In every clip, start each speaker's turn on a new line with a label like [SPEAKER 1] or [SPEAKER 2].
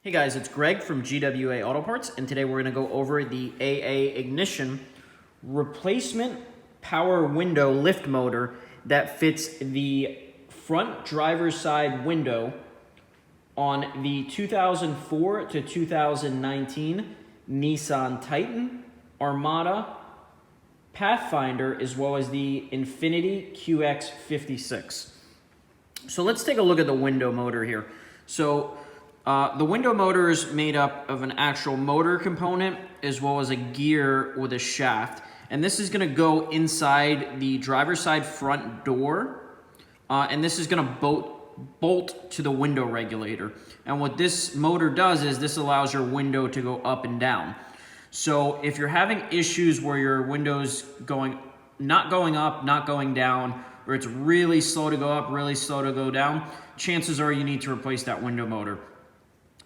[SPEAKER 1] Hey guys, it's Greg from GWA Auto Parts, and today we're going to go over the AA Ignition replacement power window lift motor that fits the front driver's side window on the 2004 to 2019 Nissan Titan, Armada, Pathfinder, as well as the Infiniti QX56. So let's take a look at the window motor here. So the window motor is made up of an actual motor component as well as a gear with a shaft. And this is going to go inside the driver's side front door. And this is going to bolt to the window regulator. And what this motor does is this allows your window to go up and down. So if you're having issues where your window's not going up, not going down, or it's really slow to go up, really slow to go down, chances are you need to replace that window motor.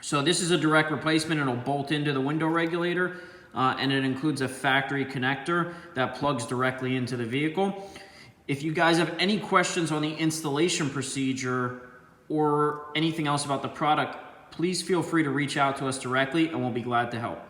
[SPEAKER 1] So this is a direct replacement. It'll bolt into the window regulator, and it includes a factory connector that plugs directly into the vehicle. If you guys have any questions on the installation procedure or anything else about the product, please feel free to reach out to us directly and we'll be glad to help.